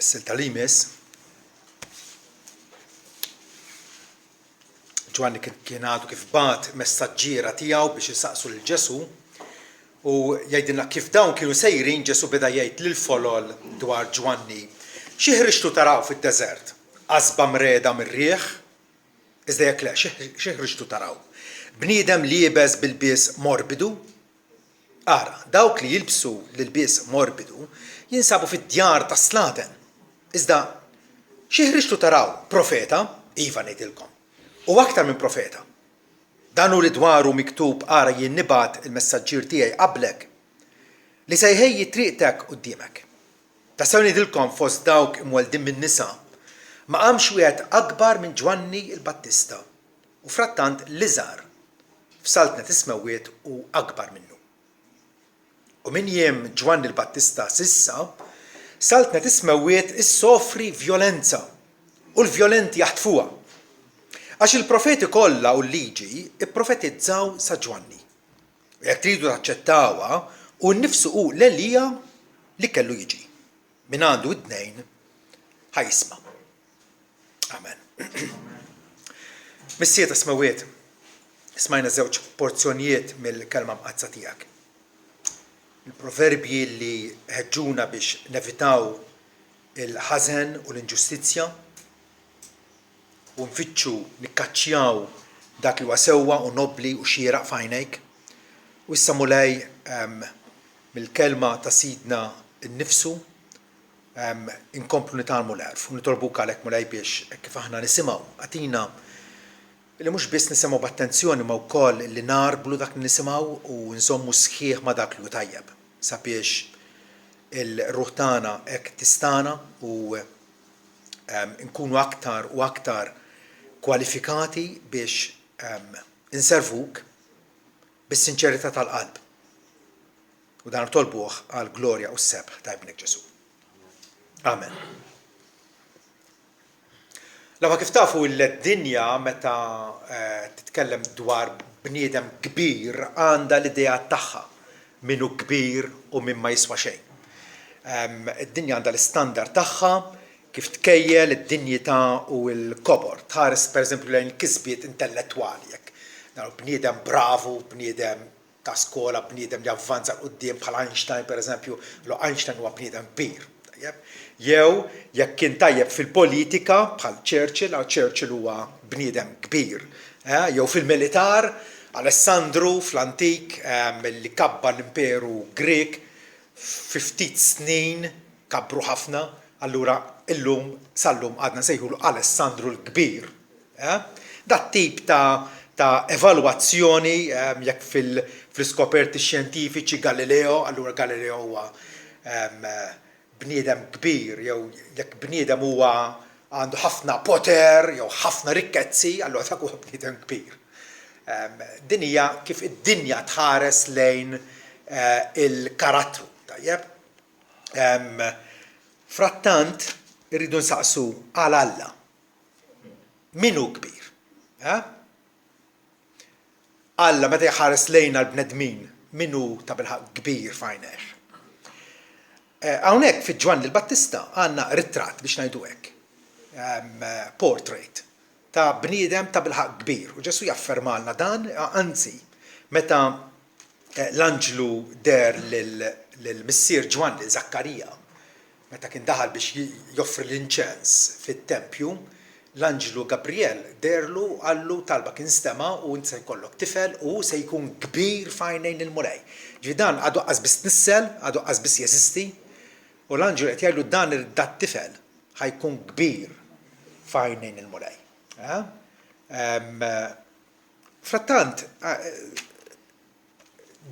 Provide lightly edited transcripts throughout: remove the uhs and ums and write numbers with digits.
is-silta li jmiss. Ġwanni kien għadu kif bat messaġġiera tiegħu biex isaqsu lil Ġesu u jgħidilna kif dawn kienu sejrin Ġesu beda jgħid lil folol dwar Ġwanni. Xi ħriġtu taraw fid-deżert? Qasba mreda mir-riħ? Iżda jekk le, xi ħriġtu taraw? Bniedem li jibes bil-bies morbidu? Ara, dawk li jilbsu l-bies morbidu jinsabu fid-djar ta' slaten. Iżda xi ħriġtu taraw? Profeta? Iva ngħidilkom. U aktar minn profeta. Dan hu li dwaru miktub ara jien nibgħat il-messaġġier tiegħi qablek li se jħejji triqtek quddiemek. Tassew ngħidilkom fost dawk imweldin min-nisa ma qamx wieħed akbar minn Ġwanni l-Battista u frattant l-iżgħar f'saltnet ismewwiet u akbar minnu. U minn jiem Ġwanni l-Battista sissa saltnet ismewwiet issofri vjolenza u l-vjolenti jaħtfuha. Għax il-profeti kollha u l-liġi ipprofetizzaw sa Ġwanni. Jekk tridu taċċettawha u nnifsu hu l-Elija li kellu jiġi. Min għandu id-dnejn ħajsma'. Amen. Missieta smawiet, smajna żewġ porzjonijiet mill-kelma mqazza tiegħek. Il-proverbji li ħeġġuna biex nevitaw il-ħażen u l-inġustizzja u nfittxu nikkaċċjaw dak li huwa sewwa u nobbli u xieraq f'għajnejk. U issa mulej mill-kelma ta' sidna nnifsu inkomplu nitgħallmu l-għarf u nitolbuk għalhekk mulej biex kif aħna nisimgħu għatina li mhux biss nisimgħu b'attenzjoni ma wkoll li narblu dak li nisimgħu u nżommu sħiħ ma' dak li hu tajjeb sabiex il-ruħ tagħna hekk tistana u nkunu aktar u aktar kwalifikati biex inservuk bis-sinċerità tal-qalb. U dan tolbuh għal glorja u s-sebħ ta' ibnek Ġesu. Amen. Lama kif tafu l-dinja meta titkellem dwar bniedem kbir għandha l-idea tagħha minnu kbir u minn ma jiswa xejn. Id-dinja għandha l-istandard tagħha kif tkejjel id-dinjità u l-kobor. Tħares pereżempju lejn kisbiet intellettwali jekk. Bniedem bravu, bniedem ta' skola, bniedem li avvanza quddiem bħal Einstein pereżempju, Einstein huwa bniedem kbir. Jew jekk kien tajjeb fil-politika bħal Churchill huwa bniedem kbir. Jew fil-militar, Alessandru fl-antik li kabba l-imperu Grek fi ftit snin kabru ħafna. Allura illum sal-lum għadna sejħulu Alessandru l-Kbir. Dat tip ta' evalwazzjoni jekk fil-skoperti xjentifiċi Galileo, allura Galileo huwa bniedem kbir, jew jekk bniedem huwa għandu ħafna poter, jew ħafna rikkezzi, allura dak huwa bniedem kbir. Din hija kif id-dinja tħares lejn il-karattru, tajjeb. Frattant, irridu nsaqsu għal Alla. Minu kbir? Alla meta jħares lejna l-bnedmin, minu ta' bilħaq kbir f'għajnejh. Hawnhekk fi Ġwanni l-Battista għandna ritratt biex ngħidu hekk. Portrait ta' bniedem ta' bilħaq kbir. U Ġesu jaffermalna dan, anzi, meta l-anġlu der lill-missier Ġwanni, Zakkarija, meta kien daħal biex joffri l-inċens fit-tempju, l-anġlu Gabriel derlu għallu talba kien stema u inti se jkollok tifel u se jkun kbir f'għajnejn il-mulej. Ġifieri għadu qasbis nissel, għadu qasbis jeżisti, u l-anġlu qed jgħidlu dan dat tifel ħajkun kbir f'għajnejn il-mulej. Frattant,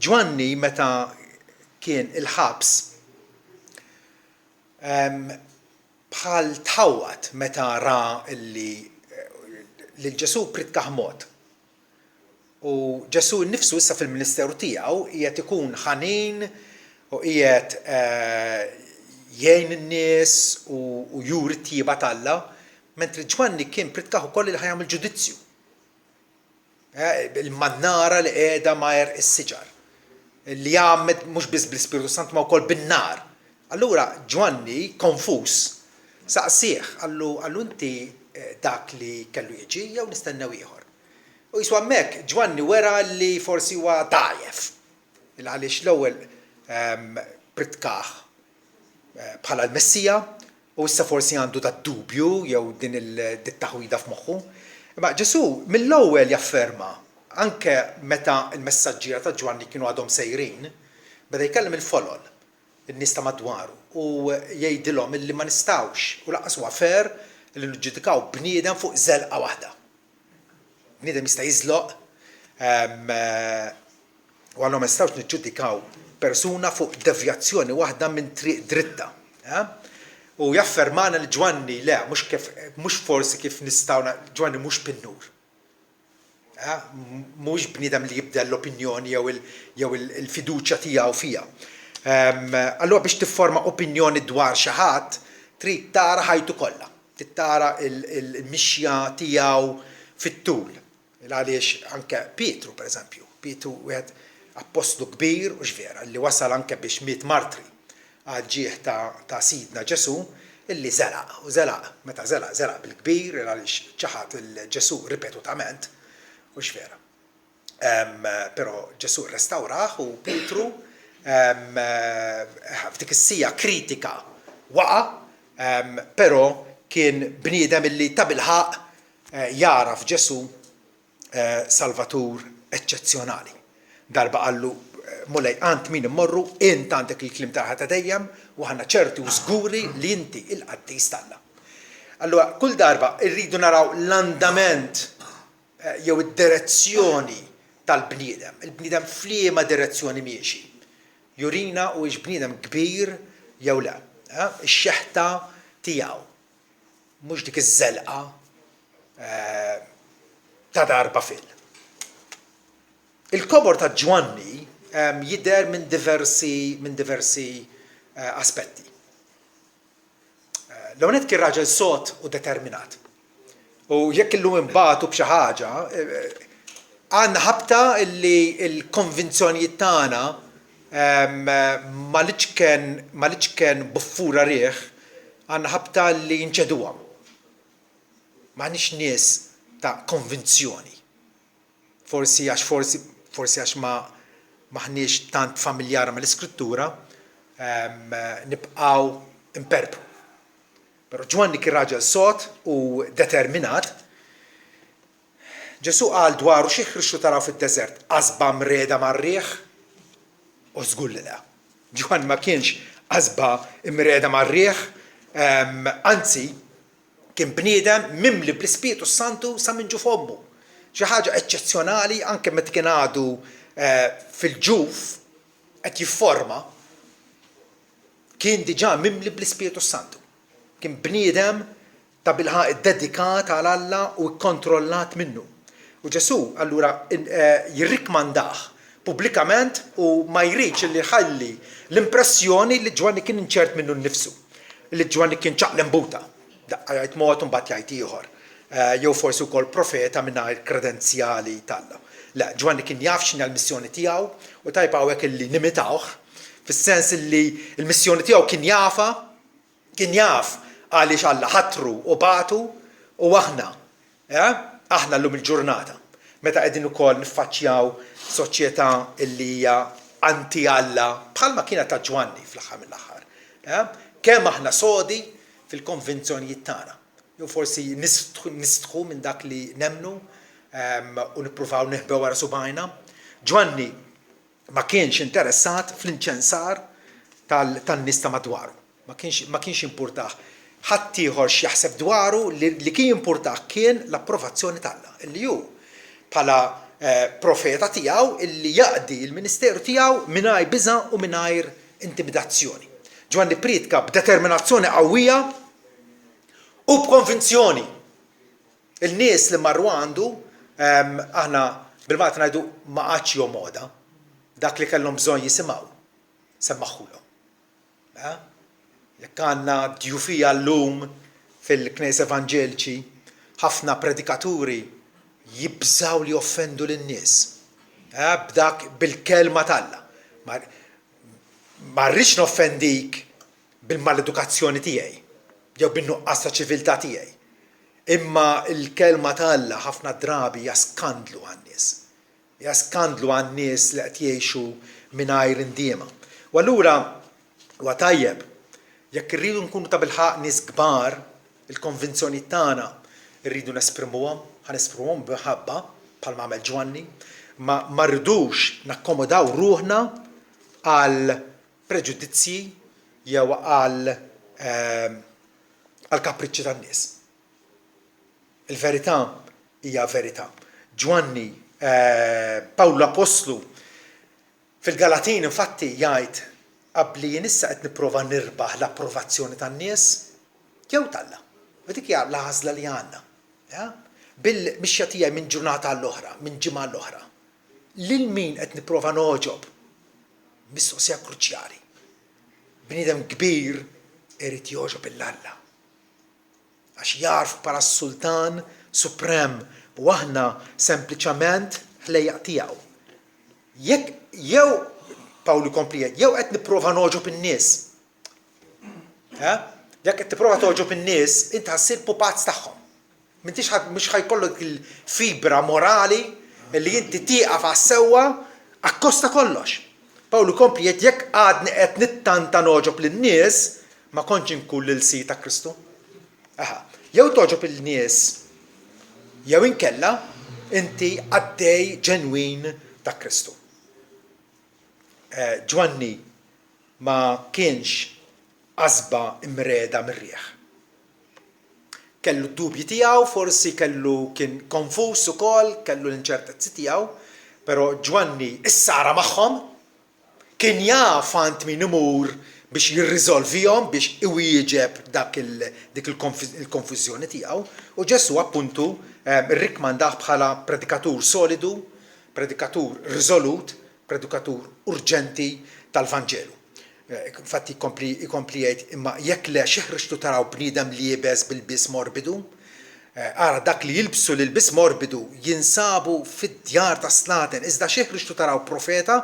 Ġwanni meta kien il-ħabs bħal tħawat meta ra li l-Ġesu pritkaħ mod. U Ġesu nnifsu issa fil-ministeru tiegħu qiegħed ikun ħanin u qiegħed jgħin in-nies u juri t-tjieba t'Alla, mentri Ġwanni kien pritkaħ ukoll li ħajjagħmel ġudizzju. Il-mannara li qiegħda majer is-siġar. Li jagħmel mhux biss bl-Ispiritu Sant ma wkoll bin-nar. Allura Ġwanni konfus saqsih, għallu inti dak li kellu jiġi jew nistennew ieħor. U jiswa hemmhekk Ġwanni wera li forsi huwa dgħajef. Għaliex l-ewwel pritkaħ bħala l-Messija u issa forsi għandu dat dubju jew din il-taħwida f'moħħu. Imma Ġesu mill-ewwel jafferma anke meta l-messaġġiera ta' Ġwanni kienu għadhom sejrin, beda jkellem il-folol, in-nies ta' madwaru u jgħidilhom illi ma nistgħux u lanqas huwa fer li niġġudikaw bniedem fuq żelqa waħda. Bniedem jista' jiżloq u għalhom ma nistgħux niġġudikaw persuna fuq devjazzjoni waħda minn triq dritta. U jaffermana li Ġwanni le, mhux forsi kif nistgħu Ġwanni mhux bin-nur. Mhux bniedem li jibdel l-opinjoni jew il-fiduċja tiegħu fiha. Allura biex tifforma opinjoni dwar xi ħadd trid tara ħajtu kollha. Trid tara l-mixja tiegħu fit-tul. Għaliex anke Pietru pereżempju. Pietru wieħed apostlu kbir u x'vera li wasal anke biex miet martri għal-ġieħ ta' Sidna Ġesu illi żelaq meta żelaq bil-kbir għaliex ċaħat il-Ġesu ripetutament u x'vera. Però Ġesu rrestawrah u Pietru f'dik is-sija kritika waqa' però kien bniedem illi ta' bilħaq jara f'Ġesu Salvatur eċċezzjonali. Darba qallu mulej għand min immorru, int għandek il-klim taħħa ta' dejjem u ħanna ċerti u żguri li inti il-qaddis talla. Allura kull darba rridu naraw l-andament jew id-direzzjoni tal-bniedem. Il-bniedem fliema direzzjoni miexi. Jurina u bniedem kbir jew le. Ix-xeħta tiegħu. Mhux dik iż-żelqa ta' darba fil. Il-kobor ta' Ġwanni jidher minn diversi aspetti. L-ewwel kien raġel sod u determinat. U jekk illum imbagħtu b'xi ħaġa, għandna ħabta li l-konvinzjonijiet tagħna ma litx kien buffura rieħ, għandna ħabta li jinċeduhom. M'għandniex nies ta' konvinzjoni. Forsi għax maħniex tant familjara mal-iskrittura, nibqgħu imperbru. Però Ġwanni kien raġel sod u determinat. Ġesu qal dwaru xi ħrixtu taraw fid-deżert, qasba mreda mar-rieħ u żgur li le. Ġwanni ma kienx qasba mreda mar-rieħ, anzi kien bniedem mimli bl-Ispiritu Santu sa minn ġu f'ommu. Xi ħaġa eċċezzjonali anke meta kien għadu fil-ġuf qed jifforma kien diġà mimli bl-Ispiritu Santu. Kien bniedem ta' bilħaq dedikat għal Alla u kontrollat minnu. U Ġesu allura jirrikmandah pubblikament u ma jridx li ħalli l-impressjoni li Ġwanni kien inċert minnu nnifsu. Li Ġwanni kien ċaqlem buta. Daqqa jgħid mod u mbagħad jgħid ieħor. Jew forsi wkoll profeta mingħajr kredenzjali tal-Alla. Le, Ġwanni kien jaf x'inhi l-missjoni tiegħu u tajb hawnhekk illi nimitawh fis-sens li l-missjoni tiegħu kien jaf għaliex Alla ħatru u batu u aħna llum il-ġurnata meta qegħdin ukoll niffaċċjaw soċjetà illi hija anti Alla bħalma kienet ta' Ġwanni fl-aħħar mill-aħħar. Kemm aħna sodi fil-konvinzjonijiet tagħna. Jew forsi nistħu minn dak li nemnu u nippruvaw neħbew wara subajna. Ġwanni ma kienx interessat fl-inċensar tan-nies ta' madwaru. Ma kienx importah ħadd ieħor x'jaħseb dwaru li kien importah kien l-approvazzjoni tagħha. Illi hu bħala profeta tiegħu illi jaqdi l-ministeru tiegħu mingħajr biża' u mingħajr intimidazzjoni. Ġwanni priedka b'determinazzjoni qawwija u b'konvinzjoni. Il-nies li marru għandu aħna bil-mat ngħidu ma qatx jew moda dak li kellhom bżonn jisimgħu semmaħħulhom. Jekk għandna djufija llum fil-Knisja Evanġeliċi, ħafna predikaturi jibżgħu li joffendu lin-nies. B'dak bil-kelma talla. Ma rridx noffendik bil-maledukazzjoni tiegħi. jew bin-nuqqas ta' ċiviltà tiegħi. Imma l-kelma ta' Alla ħafna drabi hija skandlu għan-nies. Hija skandlu għan-nies li qed jgħixu mingħajr indiema. U allura huwa tajjeb jekk irridu nkunu ta' bilħaq nies kbar, il-konvinzjoni tagħna rridu nesprimuhom, ħanesprimuhom b'ħabba bħalma għamel Ġwanni, ma rridux nakkomodaw ruħna għal preġudizzji jew għal kapriċċi tan-nies. Il-verità hija verità. Ġwanni, Pawlu l-Apostlu fil-Galatin infatti jgħid qabli jien issa qed nipprova nirbaħ l-approvazzjoni tan-nies jew tal-Alla. U dik hija l-għażla li għandna. Bil-mixja tiegħi minn ġurnata għall-oħra, minn ġimgħa l-oħra. Lil min qed nipprova noġob mistoqsija kruċjali. Bniedem kbir irid joġob il-Alla. Għax jarf bħala s-Sultan Suprem u aħna sempliċement ħlejjaq tiegħu. Jekk jew Pawlu komplijiet, jew qed nipprova noġob in-nies. Jekk qed tipprova toġob in-nies, inti ħassir pupazz tagħhom. M'intix mhux ħajkollok il-fibra morali li inti tieqaf għas-sewwa akkosta kollox. Pawlu komplijiet jekk għadni qed nittanta noġob lin-nies, ma kontx inkun l-si ta' Kristu. Jew toġob il-nies, jew inkella inti għaddej ġenwin ta' Kristu. Ġwanni ma kienx qasba imreda mir-rieħ. Kellu d-dubji tiegħu, forsi kien konfus ukoll, kellu l-inċertezzi tiegħu, però Ġwanni issara magħhom, kien jaf għand min imur biex jirriżolvihom, biex iwieġeb dik il-konfużjoni tiegħu, u Ġesu appuntu rrikmandah bħala predikatur solidu, predikatur riżolut, predikatur urġenti tal-Vanġelu. Infatti ikompli jgħid imma jekk le xi ħriġtu taraw bniedem li jibes bil-biss morbidu, ara dak li jilbsu l-biss morbidu jinsabu fid-djar ta' slaten, iżda xi ħriġtu taraw profeta,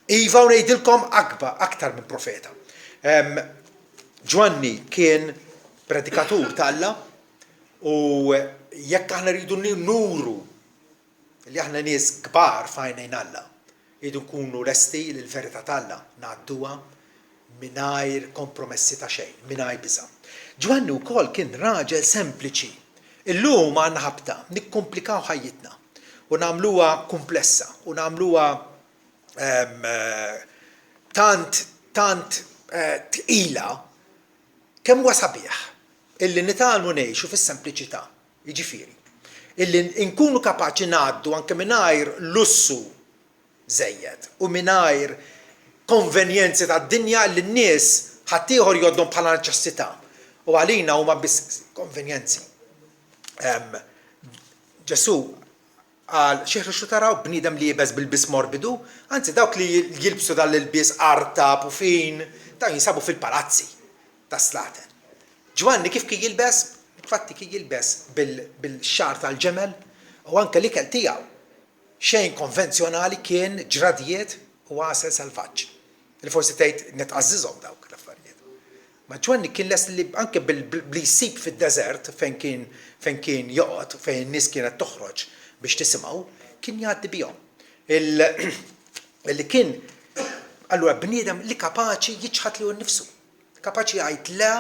iva u ngħidilkom aktar minn profeta. Ġwanni kien predikatur tal-Alla u jekk aħna rridu nuru li aħna nies kbar f'għajnejn Alla, jridu nkunu lesti li l-verità tal-Alla ngħadduha mingħajr kompromessi ta' xejn, mingħajr biża'. Ġwanni wkoll kien raġel sempliċi. Illum għandna ħabta nikkomplikaw ħajjitna u nagħmluha komplessa u nagħmluha tant tqila kemm huwa sabiħ illi nitgħalmu ngħixu fis-sempliċità, jiġifieri. Illi nkunu kapaċi ngħaddu anke mingħajr lussu żejjed u mingħajr konvenjenzi tad-dinja li n-nies ħadd ieħor jgħoddhom bħala neċessità u għalina huma biss konvenjenzi. Ġesu għal xi ħriġtu taraw bniedem li jibes bil-biss morbidu, anzi dawk li jilbsu dal-ilbies artab u fin, dawn jinsabu fil-palazzi ta' slaten. Ġwanni kif kien jilbes? Infatti kien jilbes bil-xar tal-ġemel u anke l-ikel tiegħu xejn konvenzjonali kien ġradijiet u għasel salvaġġ. Li forsi tgħid netqażżiżhom dawk l-affarijiet. Ma Ġwanni kien les li anke bli jsib fid-deżert fejn kien joqgħod, fejn in-nies kienet toħroġ biex tisimgħu, kien jgħaddi bihom. Illi kien allura bniedem li kapaċi jiġħad lilu nnifsu. Kapaċi jgħid le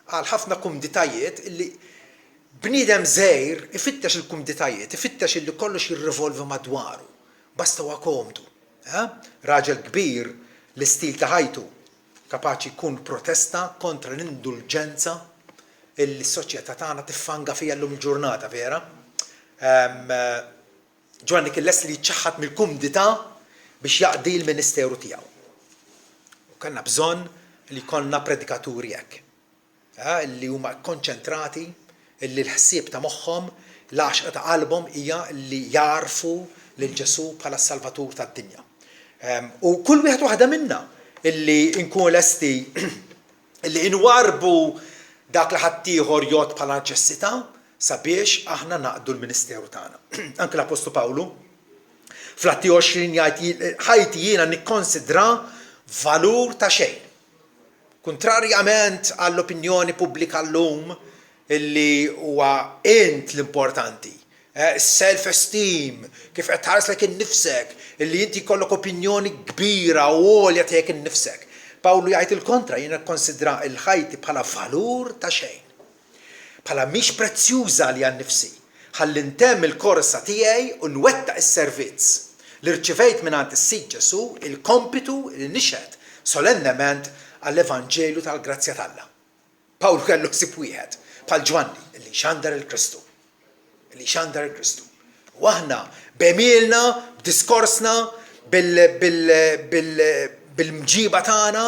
għal ħafna kumditajiet illi bniedem żgħir ifittex il-kumditajiet, ifittex illi kollox jirrivolvi madwaru. Basta huwa komdu. Raġel kbir l-istil ta' ħajtu kapaċi jkun protesta kontra l-indulġenza illi s-soċjetà tagħna tiffanga fija llum il-ġurnata vera. Ġwanni kien les li jċaħħad mill-kumdità biex jaqdi l-ministeru tiegħu. U kellna bżonn li jkollna predikaturi hekk. Li huma konċentrati, illi l-ħsieb ta' moħħhom, l-għaxqa ta' qalbhom hija li jarfu lil Ġesu bħala s-Salvatur tad-dinja. U kull wieħed waħda minna illi nkunu lesti illi inwarbu dak li ħadd ieħor jgħod bħala neċessità sabiex aħna naqdu l-ministeru tagħna. Anke l-Apostlu Pawlu fl-Atti 20 jgħid ħajti jiena nikkonsidra valur ta' xejn. Kontrarjament għall-opinjoni pubblika llum illi huwa int l-importanti. Self-esteem, kif qed tħarslek innifsek, illi inti jkollok opinjoni kbira u għolja tiegħek innifsek. Pawlu jgħid il-kontra, jiena konsidra l-ħajti bħala valur ta' xejn. Bħala mhix prezzjuża li għan-nifsi. Ħalli ntemm il-korsa tiegħi u nwettaq is-servizz li rċivejt mingħand is-Sid Ġesu il-kompitu li nixhed solennement għall-Evanġelju tal-Grazzja t'Alla. Pawlu kellu ħsieb wieħed bħal Ġwanni li xandar il-Kristu. Li xandar il-Kristu. U aħna b'emilna, b'diskorsna, bil-mġiba tagħna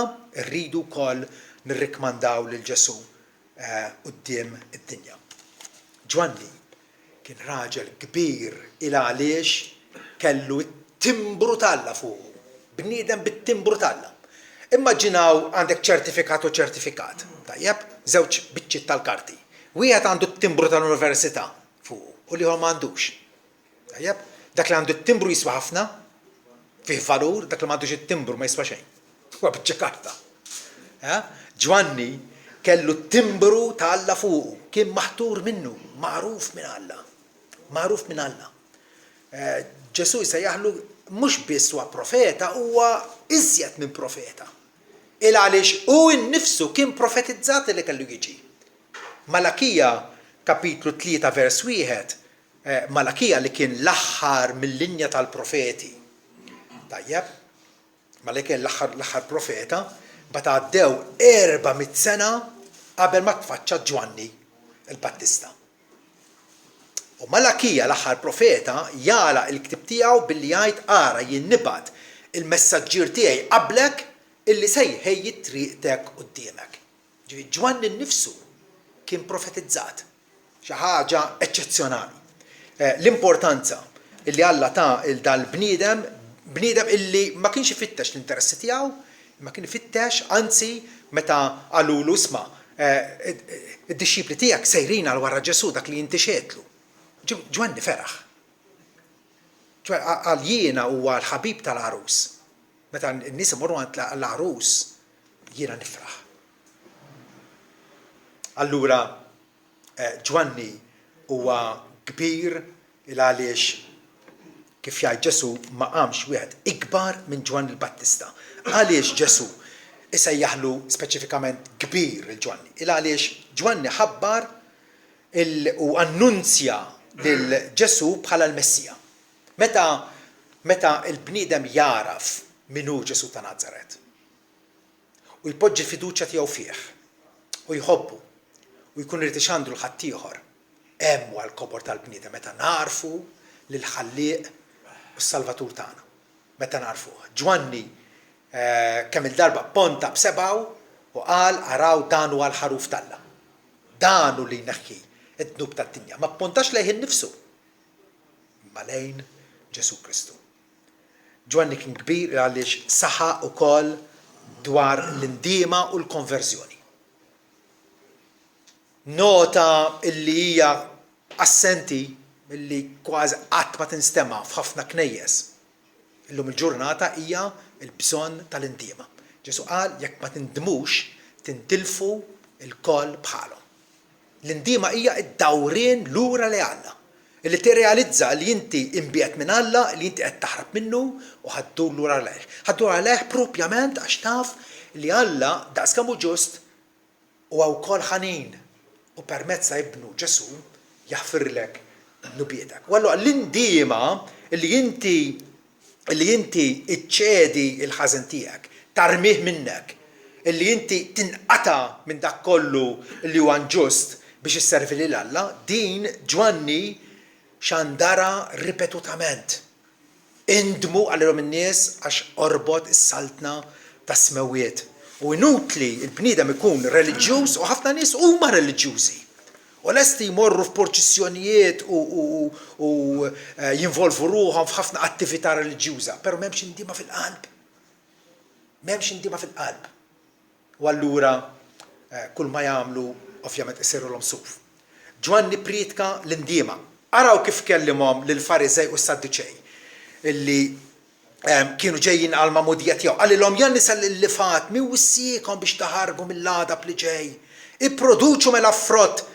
rridu wkoll nirrikmandaw lil Ġesu quddiem id-dinja. Ġwanni kien raġel kbir il għaliex kellu t-timbru t'Alla fuq. Bniedem bit-timbru t'Alla. Immaġinaw għandek ċertifikat u ċertifikat. Tajjeb, żewġ biċċiet tal-karti. Wieħed għandu t-timbru tal-università fuq u liħor m'għandux. Tajjeb, dak li għandu t-timbru jiswa ħafna, fih valur, dak li m'għandux it-timbru ma jiswa xejn. Huwa biċċa karta. Ġwanni kellu t-timbru ta' Alla fuq, kien maħtur minnu, magħruf minn Alla. Magħruf minn Alla. Ġesu jsejjaħlu mhux biss huwa profeta, huwa iżjed minn profeta. Il għaliex hu nnifsu kien profetizzat li kellu jiġi. Malakija kapitlu 3 vers 1, Malakija li kien l-aħħar mill-linja tal-profeti. Tajjeb, Malakija l-aħħar profeta, bata għaddew 400 sena qabel ma tfaċċa Ġwanni il-Battista. U Malakija l-aħħar profeta jala il-ktib tiegħu billi jgħid ara jien nibgħat il-messaġġier tiegħi qablek illi sejħej triqtek quddiemek. Ġwanni nnifsu kien profetizzat. Xi ħaġa eċċezzjonali. L-importanza illi Alla ta' dal-bniedem, bniedem illi ma kienx ifittex l-interessi tiegħu, ma kien ifittex, anzi meta qalulu isma' id-dixxipli tiegħek sejrin għal wara Ġesu dak li inti xedlu. Ġwanni feraħ. Għal jiena huwa l-ħabib tal-għarus. Meta n-nies imorru għand l-għarus, jiena nifraħ. Allura Ġwanni huwa kbir il għaliex kif jgħid Ġesu ma qamx wieħed ikbar minn Ġwanni il-Battista. Għaliex Ġesu isejjaħlu speċifikament kbir il-Ġwanni. Il għaliex Ġwanni ħabbar u annunzja lil Ġesu bħala l-Messija. Meta il-bniedem jaraf minnu Ġesu ta' Nazaret u jpoġġi fiduċja tiegħu fih u jħobbu u jkun irid ixandru l-ħadd ieħor hemm għall-kobor tal-bniedem meta narfu lill-Ħallieq u s-Salvatur tagħna. Meta narfuh. Ġwanni kemm il-darba ponta b'sebgħu u qal araw dan huwa l-ħaruf t'Alla. Dan hu li jneħħi id-dnub tad-dinja. Ma ppontax lejn innifsu, imma lejn Ġesu Kristu. Ġwanni kien kbir għaliex saħaq ukoll dwar l-indiema u l-konverżjoni. Nota illi hija assenti illi kważi qatt ma tinstema' f'ħafna knejjes. Illum il-ġurnata hija l-bżonn tal-indiema. Ġesu qal jekk ma tindimux tintilfu l-koll bħalhom. L-indiema hija d-dawrien lura li Alla. Illi tirrealizza li inti imbiet minn Alla, li inti qed taħrab minnu u ħaddur lura lejh. Ħaddur lejh propjament għax taf li Alla daqskemm hu ġust huwa wkoll ħanin u permezz ta' ibnu Ġesu jaħfirlek nubietek. U allura l-indiema li inti iċċedi l-ħażen tiegħek, tarmih minnek, illi inti tinqata minn dak kollu li huwa ġust biex isservi lil Alla, din Ġwanni xandara ripetutament. Indmu għalihom in-nies għax orbot is-saltna ta' smewiet. U inutli il-bniedem ikun reliġjuż u ħafna nies huma reliġjużi. U lesti jmorru f'purċissjonijiet u jinvolvu ruħhom f'ħafna attività reliġjuża, però m'hemmx indiema fil-qalb. M'hemmx indiema fil-qalb. U allura kull ma jagħmlu ovvjament isirulhom suf. Ġwanni pritka l-indiema. Araw kif kellimhom lill-Fariżej u s-Sadduċej illi kienu ġejjin għal mamudija tiegħu. Għalilhom jan nisa l-lifat min wissiekom biex taħarbu mill-għadab li ġej. Ipproduċu mela frott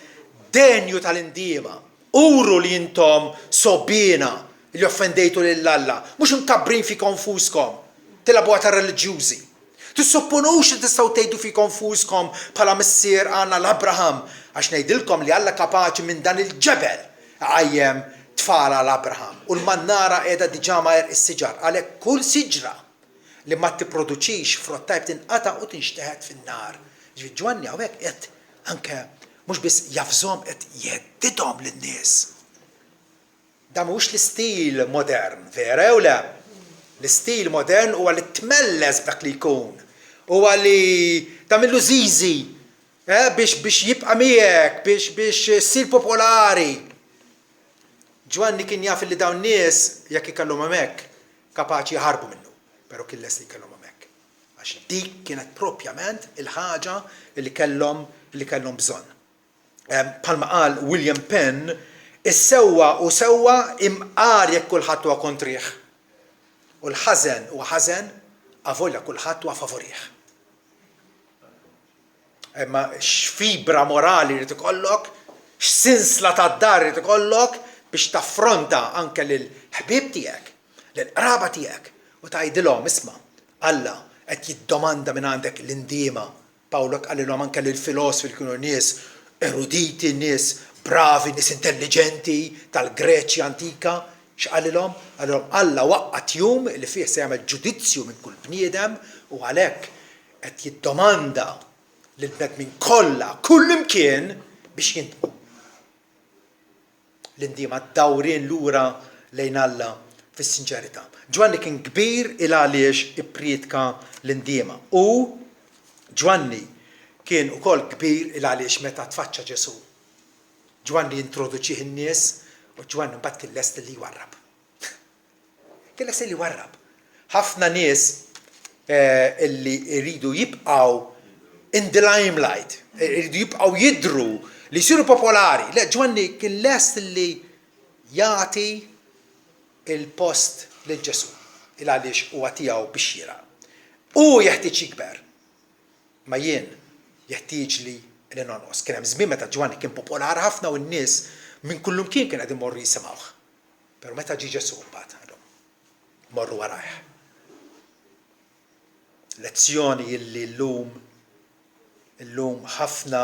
denju tal-indiema. Uru li jintom sobbina li offendejtu lill-Alla. Mhux imkabbrin fi konfuskom. Tilabu għata reliġjużi. Tissupponux li tistgħu tgħidu fi konfuskom bħala missier għandna l-Abraham għax ngħidilkom li Alla kapaċi minn dan il-ġebel għajjem tfala l-Abraham. U l-mannara qiegħda diġà majr is-siġar. Għalhekk kull siġra li ma tipproduċix frott tajb tinqata' u tinxteħed fin-nar. Ġwanni hawnhekk qed anke mhux biss jafżhom qed jeddidhom lin-nies. Da mhux l-istil modern, vera jew le? L-istil modern huwa li tmelles b'dak li jkun. Huwa li tagħmillu żiżi biex jibqa' miegħek, biex ssir popolari. Ġwanni kien jaf li dawn nies jekk ikellhom hemmhekk kapaċi jaħarbu minnu, però kien lest li jkellhom hemmhekk. Għax dik kienet propjament il-ħaġa li kellhom bżonn. Bħalma qal William Penn, issewwa u sewwa imqar jekk kulħadd huwa kontrih. U l-ħażen huwa ħażen avolja kulħadd huwa favorih. Imma x'fibra morali rid ikollok, x'sinsla tad-dar rid ikollok biex taffronta anke lill-ħbieb tiegħek, lill-qraba tiegħek u tgħidilhom isma' Alla qed jiddomanda minn għandek l-indiema. Pawlo qalilhom anke lill-filosofi li kienu nies eruditi, nies bravi, nies intelligenti tal-Greċja antika. X'qalilhom? Qalilhom Alla waqqat jum li fih se jagħmel ġudizzju minn kull bniedem u għalhekk qed jiddomanda lill-bnedmin kollha kull imkien biex jintqu. L-indiema dawrin lura lejn Alla fis-sinċerità. Ġwanni kien kbir il għaliex ippriedka l-indiema. U Ġwanni kien ukoll kbir il għaliex meta tfaċċa Ġesu. Ġwanni introduċih in-nies u Ġwanni mbagħad kien lest li jwarrab. Kien lest li jwarrab. Ħafna nies illi jridu jibqgħu in the limelight, jridu jibqgħu jidhru li jsiru popolari. Le, Ġwanni kien lest li jagħti il-post lil Ġesu il għaliex huwa tiegħu biex jiraq. U jeħtieġ jikber. Ma jien jeħtieġ li nonqos. Kien hemm żmien meta Ġwanni kien popolari ħafna u n-nies minn kullum kien qed imorru jisimgħuh. Però meta ġie Ġesu mbagħad morru warajh. Lezzjoni illi llum ħafna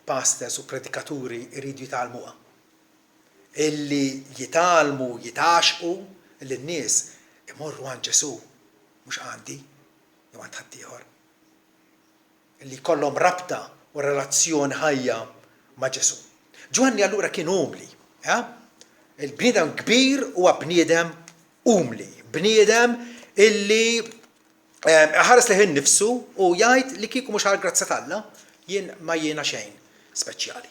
pastors u predikaturi jridu jitgħallmuha. Illi jitgħallmu, jitaxqu li n-nies imorru għand Ġesu mhux għandi jew għand ħadd ieħor. Illi jkollhom rabta u relazzjoni ħajja ma' Ġesu. Ġwanni allura kien umli. Il-bniedem kbir huwa bniedem umli. Bniedem illi ħares leħin nifsu u jgħid li kieku mhux għall-grazza tal-Alla jien ma jiena xejn speċjali.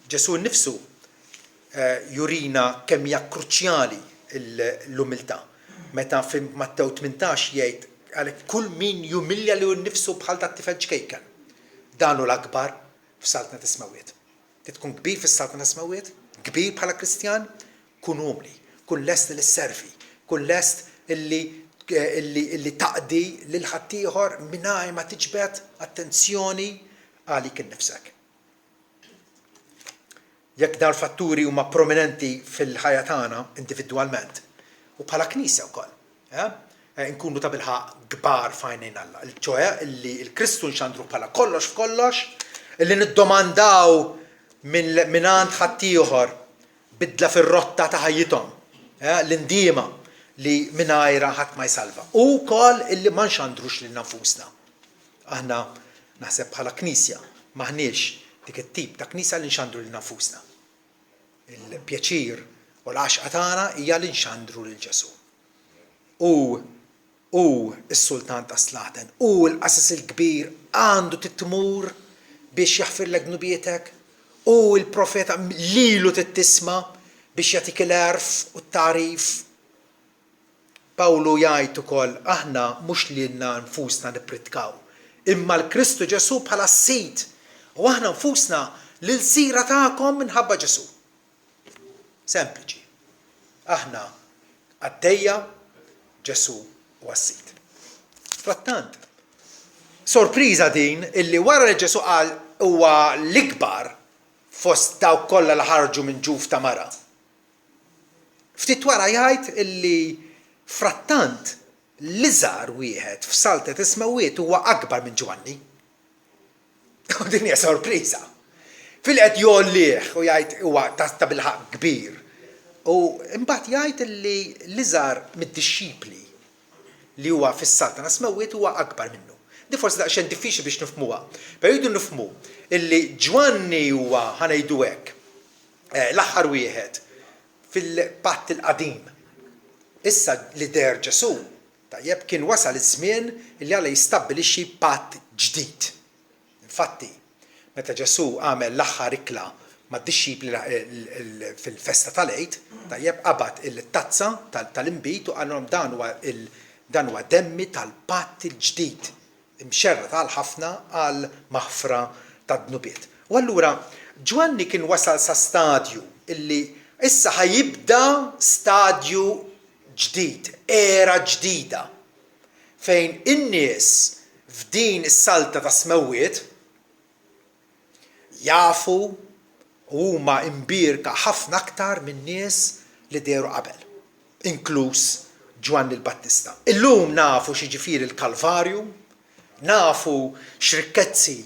Ġesu nnifsu jurina kemm hija kruċjali l-umiltà. Meta f'Mattew 18 jgħid għalhekk kull min jumilja lilu nnifsu bħal tat-tifel ġkejken. Dan hu l-akbar f'saltna tismawiet. Tkun kbir fis-saltna tismawiet, kbir bħala Kristjan, kun umli, kun lest li sservi, kun lest illi taqdi lil ħaddieħor mingħajr ma tiġbed attenzjoni għalik innifsek. Jekk dawn fatturi huma prominenti fil-ħajja tagħna individwalment u bħala Knisja wkoll, nkunu ta' bilħaq kbar f'għajnejn Alla. ċoħe illi l-Kristu nxandru bħala kollox f'kollox, illi niddomandaw minn għand ħaddieħor bidla fir-rotta ta' ħajjithom, l-indiema li mingħajrha ħadd ma jsalva. U wkoll illi ma nxandrux lil nafusna. Aħna naħseb bħala Knisja maħniex dik it-tip ta' Knisja li nxandru lil nafusna. Il-pjaċir u l-għaxqa tagħna hija li nxandru lil Ġesu. U s-Sultan ta' Slaten u l-Qasis il-Kbir għandu titmur biex jaħfirlek dnubietek u l-profeta lilu tittisma biex jagħtik il-għerf u t-tarif. Pawlu jgħid ukoll aħna mhux lilna nfusna nippritkaw, imma l-Kristu Ġesu bħala sit u aħna nfusna l-sira tagħkom minħabba Ġesu. Sempliċi. Aħna għaddejja Ġesu huwa s-Sid. Frattant, sorpriża din illi wara li Ġesu qal huwa l-ikbar fost dawk kollha li ħarġu minn ġuf ta' mara. Ftit wara jgħid illi frattant l-iżgħar wieħed f'saltet ismawiet huwa akbar minn Ġwanni. U din hija sorpriża. Fil-qed jollih u jgħid huwa ta' bilħaq kbir. U imbagħad jgħid illi l-iżgħar mid-dixxipli li huwa fis-salta nasmewwiet huwa akbar minnu. Di forsi daqsxejn diffiċli biex nifhmuha. Però jridu nifhmu illi Ġwanni huwa ħanejdu hekk l-aħħar wieħed fil-patt il-qadim. Issa li der Ġesu tajjeb kien wasal iż-żmien li Alla jistabbilixxi patt ġdid. Infatti, meta Ġesu għamel l-aħħar ikla mad-dixxipli fil-festa tal-Għid, tajjeb qabad il-tazza tal-inbit u għalhom dan huwa demmi tal-patt il-ġdid, imxerra tal-ħafna għal maħfra tad-dnubiet. U allura Ġwanni kien wasal sa stadju illi issa ħajibda stadju ġdid, era ġdida, fejn in-nies f'din is-salta ta' smewwiet jafu huma imbierka ħafna aktar minn nies li deru qabel, inkluż Ġwanni l-Battista. Illum nafu x'jiġifieri l-Kalvarju, nafu x'rikkezzi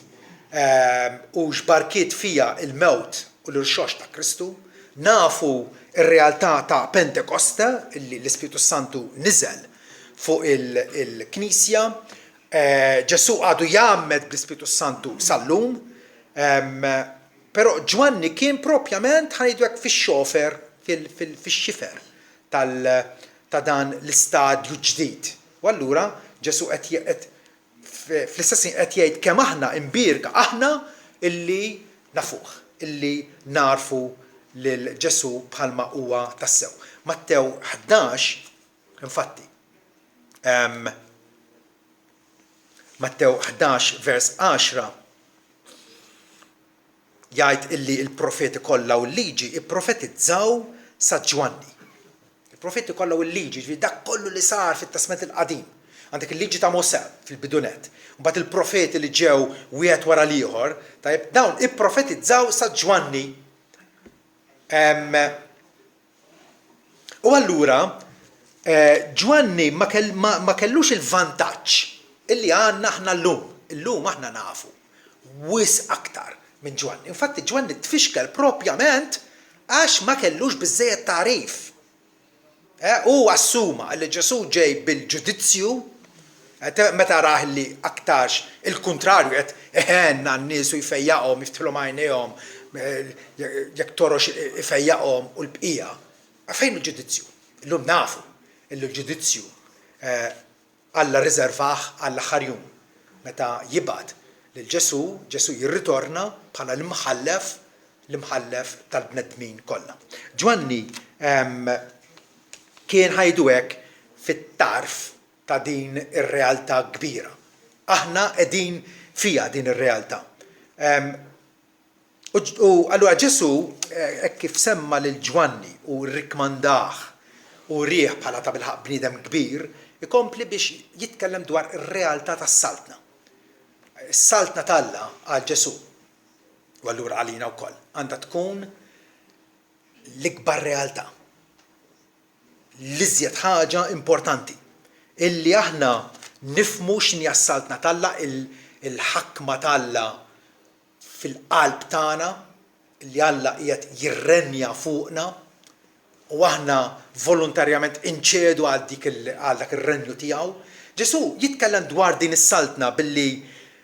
u x'barkiet fija il-mewt u l-irxox ta' Kristu, nafu ir-realtà ta' Pentekoste illi l-Ispiritu Santu niżel fuq il-Knisja, Ġesu għadu jgħammed bl-Ispiritu Santu sal-lum, però Ġwanni kien propjament ħanejdu hekk fix-xofer, fix-xifer ta' dan l-istadju ġdid. U allura Ġesu qed fl-istess qed jgħid kemm aħna imbierka aħna illi nafuh, illi narfu lil Ġesu bħalma huwa tassew. Mattew 11, infatti, Mattew 11 vers 10 jgħid illi il-profeti kollha u l-liġi ipprofetizzaw sa Ġwanni. Il-profeti kollha u l-liġi, dak kollu li sar fit-Testament il-Qadim. Għandek il-liġi ta' Mosè fil-bidunet. Mbagħad il-profeti li ġew wieħed wara l-ieħor, dawn ipprofetizzaw sa Ġwanni. U allura Ġwanni ma kellux il-vantaġġ illi għandna aħna llum. Illum aħna nafu wis aktar minn Ġwanni. Infatti Ġwanni tfixkel propjament għax ma kellux biżżejjed tarif. U assuma li Ġesu ġej bil-ġudizzju, meta rah li aktarx il-kontrarju qed eħenna n-nies u jfejjaqhom, jiftilhom għajnejhom, jekk torox ifejjaqhom u l-bqija. Fejn il-ġudizzju? Illum nafu illi l-ġudizzju Alla riservah għall-aħħar jum. Meta jibgħat lil Ġesu jirritorna bħala l-imħallef tal-bnedmin kollha. Ġwanni kien ħajdu hekk fit-tarf ta' din ir-realtà kbira. Aħna qegħdin fiha din ir-realtà. U allura Ġesu hekk kif semma lil Ġwanni u rrikmandah u rieħ bħala ta' bilħaq bniedem kbir, ikompli biex jitkellem dwar ir-realtà tas-saltna. Is-saltna talla għal Ġesu u allura għalina wkoll għandha tkun l-ikbar realtà. L-iżjed ħaġa importanti illi aħna nifhmu x'inhi s-saltna talla, il-ħakma talla fil-qalb tagħna li Alla qiegħed jirrenja fuqna u aħna volontarjament inċedu għal dak ir-renju tiegħu. Ġesu jitkellem dwar din is-saltna billi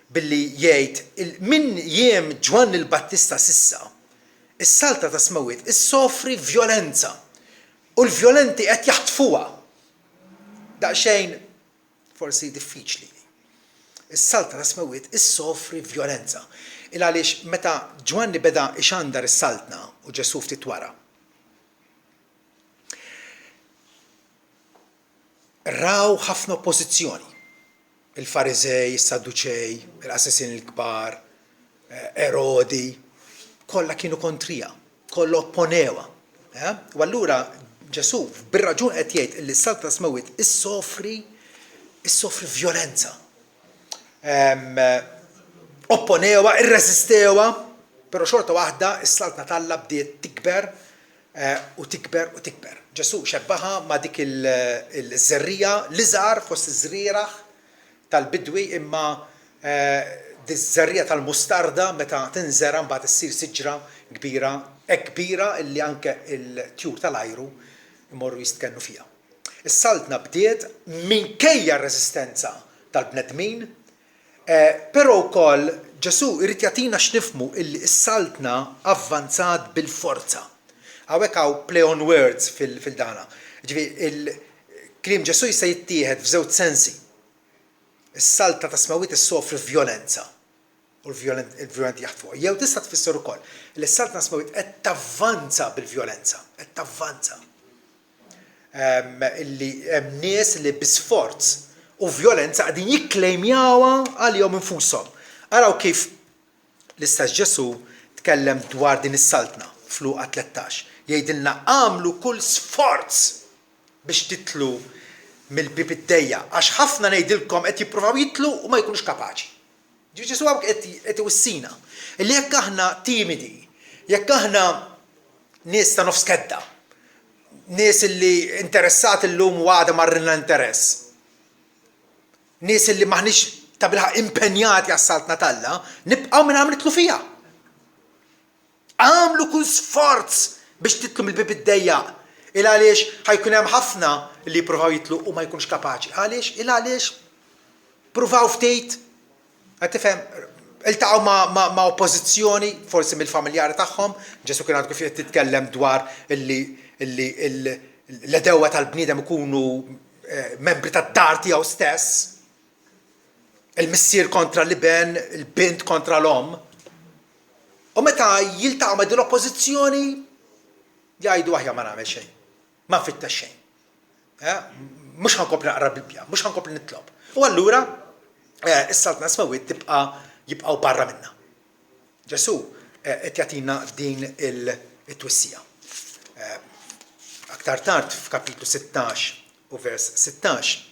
jgħid minn jiem Ġwanni l-Battista sissa, is-salta ta' smewwiet issofri vjolenza u l-vjolenti qed jaħtfuha. Daqsxejn forsi diffiċli. Is-salta ta' smewwiet issofri vjolenza. Il għaliex meta Ġwanni beda ixandar is-saltna u Ġesu ftit wara, raw ħafna oppożizzjoni. Il-Fariżej, is-Sadduċej, il-Assasin il-kbar, Erodi, kollha kienu kontrija, kollha opponewa. U allura Ġesu bir-raġun qed jgħid li s-salt ta' smewit issofri vjolenza. Opponewa, irresistewa, però xorta waħda is-saltna Talla bdiet tikber u tikber u tikber. Ġesu xebbaħa ma' dik il-żerrija li żgħar fost iż-żrieraħ tal-bidwi imma diż-żerrija tal-mustarda meta tinżera mbagħad issir siġra kbira, hekk kbira illi anke il-tjur tal-ajru imorru jistkennu fiha. Is-saltna bdiet minkejja r-resistenza tal-bnedmin, però wkoll Ġesu irid jagħtina x'nifhmu illi s-saltna avvanzat bil-forza. Hawnhekk hawn play on words fil-dana. Ġifieri il-kliem Ġesu jista' jittieħed f'żewġ sensi. Is-salta ta' smewit issofri vjolenza u l-vjolenti jaħdmu. Jew tista' tfisser ukoll li s-salta ta' smewit qed tavvanza bil-vjolenza, qed tavvanza. Illi hemm nies li bisforz u vjolenza qegħdin jikklejmjawha għalihom infushom. Araw kif l-istess Ġesu tkellem dwar din is-saltna f'Luqa 13. Jgħidilna għamlu kull sforz biex titlu mill-bib id-dejja għax ħafna ngħidilkom qed jippruvaw jitlu u ma jkunux kapaċi. Ġesu qed iwissina. Illi jekk aħna timidi, jekk aħna nies ta' nofs kedda, nies illi interessati llum u għada marrinna interess, nies illi maħniex ta' bilħaq impenjati għas-saltna Talla, nibqgħu minn nitlu fiha. Għamlu kull sforz biex titlu mill-bib id-dejjaq. Il għaliex ħajkun hemm ħafna li jippruvaw jitlu u ma jkunux kapaċi. Għaliex? Il għaliex pruvaw ftit, qed tifhem, iltaqgħu ma' oppożizzjoni, forsi mill-familjari tagħhom, Ġesu kien għandu kif titkellem dwar illi l-edewwa tal-bniedem ikunu membri tad-dar tiegħu stess. Il-missier kontra l-iben, il-bint kontra l-om. U meta jiltaqgħu ma' din l-oppożizzjoni jgħidu aħja ma nagħmel xejn, ma nfittex xejn. Mhux ħankompli naqra Bibbja, mhux ħankompli nitlob. U allura is-saltna smewit jibqgħu barra minnha. Ġesu qed jagħtina din it-twissija. Aktar tard f'kapitlu 16 u vers 16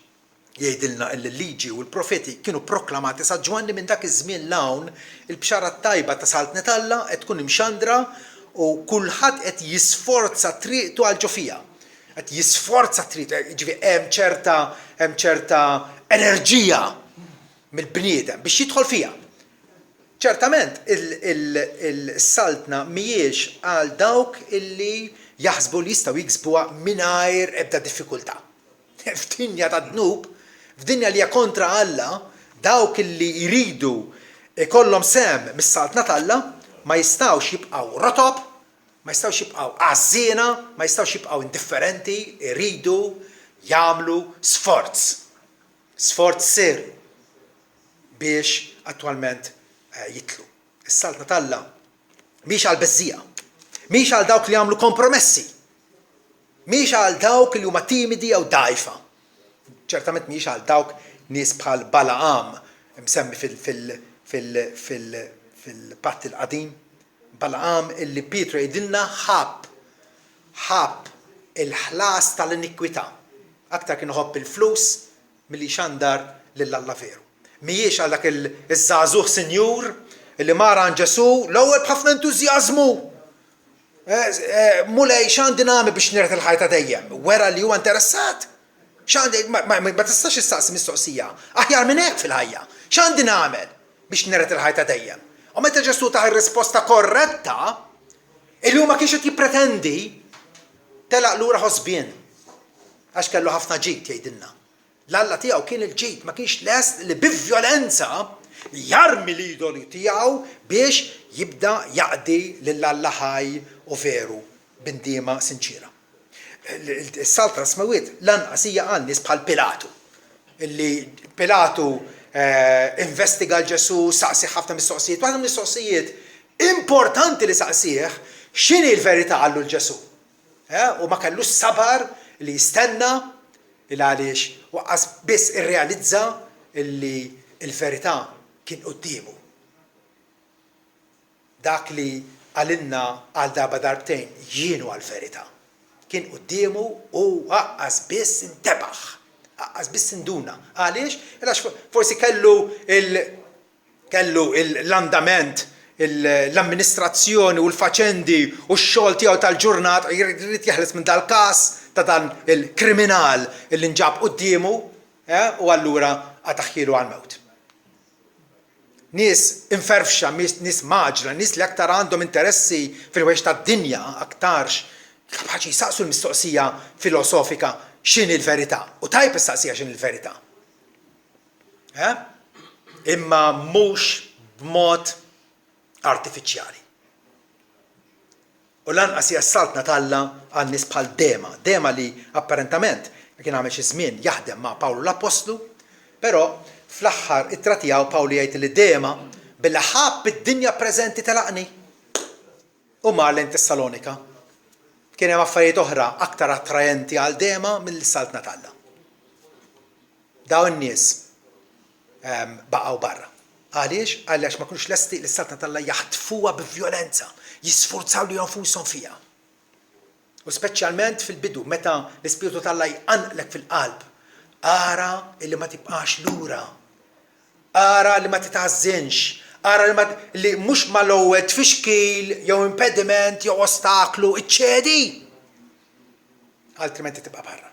jgħidilna l-liġi u l-profeti kienu proklamati sa' Ġwanni minn dak iż-żmien l-hawn il-bxara tajba ta' saltna Talla qed tkun imxandra u kulħadd qed jisforza triqtu għal ġofija. Qed jisforza triqtu, jiġifieri hemm ċerta enerġija mill-bniedem biex jidħol fiha. Ċertament il-saltna mhijiex għal dawk illi jaħsbu li jistgħu jiksbuha mingħajr ebda diffikultà. F'dinja ta' dnub, f'dinja li hija kontra Alla, dawk illi jridu ikollhom sem mis-saltna Talla ma jistgħux jibqgħu rotob, ma jistgħux jibqgħu għażiena, ma jistgħux jibqgħu indifferenti, iridu jagħmlu sforz serju biex attwalment jitlu. Is-saltna Talla mhix għal beżżija, mhix għal dawk li jagħmlu kompromessi, mhix għal dawk li huma timidi jew dgħajfa. Ċertament mhix għal dawk nies bħal Balaqam msemmi fil-patt il-qadim. Balaqam illi Pietru jgħidilna ħabb il-ħlas tal-inikwità. Aktar kien iħobb il-flus milli xandar lil Alla veru. Mhijiex għal dak iż-żagħżugħ sinjur illi mara għand Ġesu l-ewwel b'ħafna entużjażmu. Mulej x'għandi nagħmel biex niret il-ħajta dejjem. Wera li huwa interessat. Ma tistax issaqsi mistoqsija. Aħjar minn hekk fil-ħajja. X'għandi nagħmel biex niret il-ħajta dejjem. U meta Ġesu taħ ir-risposta korretta, illi huma kienx qed jippretendi telaq lura ħosbien. Għax kellu ħafna ġid jgħidilna. L-Alla tiegħu kien il-ġid, ma kienx lest li bivjolenza jarmi l-idoli tiegħu biex jibda jaqdi lill-Alla ħaj u veru b'indiema sinċira. Is-saltna smewit lanqas hija għal nies bħal Pilatu. Illi Pilatu investiga l-Ġesu, saqsih ħafna mistoqsijiet. Waħda mistoqsijiet importanti li saqsih x'inhi l-verità għallu l-Ġesu. U ma kellux sabar li jistenna il għaliex waqqas biss irrealizza illi l-verità kien qudiemu. Dak li għalinna għal darba darbtejn jienu għal-verità. kien quddiemu u aqqas biss intebaħ, aqqas biss induna. Għaliex? Għax forsi kellu l-andament, l-amministrazzjoni u l-faċendi u x-xogħol tiegħu tal-ġurnat jrid jeħles minn dal-każ ta' dan il-kriminal li nġab quddiemu u allura għataħħilu għal-mewt. Nies inferfxa, nies maġla, nies li aktar għandhom interessi fil-wex tad-dinja aktarx kapaċi jisaqsu l-mistoqsija filosofika x'inhi l-verità. U tajb issaqsija x'inhi l-verità. Imma mhux b'mod artifiċjali. U lanqas hija saltna talla għal nies bħal Dema li apparentament kien għamel xi żmien jaħdem ma' Pawlu l-Apostlu, però fl-aħħar ittra tiegħu Pawlu jgħid li Dema billi ħabb id-dinja preżenti telaqni. U mar lejn Tessalonika. Kien hemm affarijiet oħra aktar attrajenti għal Dema mill-saltna talla. Dawn in-nies baqgħu barra. Għaliex? Għaliex ma kunux lesti li s-saltna talla jaħtfuha b'vjolenza, jisforzaw li jonfushom fiha. U speċjalment fil-bidu, meta l-Ispiritu talla jqanqlek fil-qalb, ara li ma tibqax lura, ara li ma titgħażżinx, ara li mhux mal-ewwel tfixkil jew impediment jew ostaklu iċċedi. Altrimenti tibqa' barra.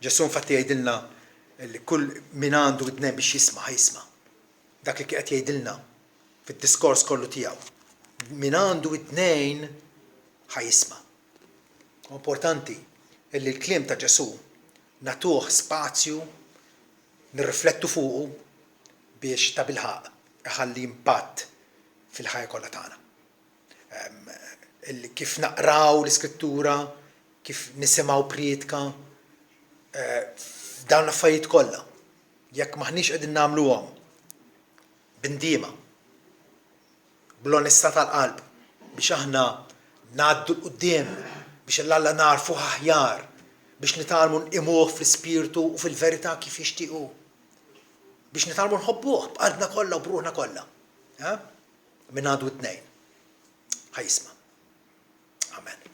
Ġesu infatti jgħidilna li kull min għandu id-dnejn biex jisma' jisma'. Dak li qed jgħidilna fid-diskors kollu tiegħu. Min għandu id-dnejn ħajisma'. Importanti li l-kliem ta' Ġesu natuh spazju nirriflettu fuqu biex ta' bilħaq iħalli impatt fil-ħajja kollha tagħna. Kif naqraw l-Iskrittura, kif nisimgħu priedka, dawn l-affarijiet kollha, jekk maħniex qegħdin nagħmluhom b'indiema, bl-onestà tal-qalb biex aħna ngħaddu l-quddiem biex l-Alla narfu aħjar, biex nitalmu nqimuh fl-ispirtu u fil-verità kif jixtiequ, biex nitalmu nħobbuh b'qalbna kollha u bruħna kollha. Min għadu t-tnejn ħajisma'. Amen.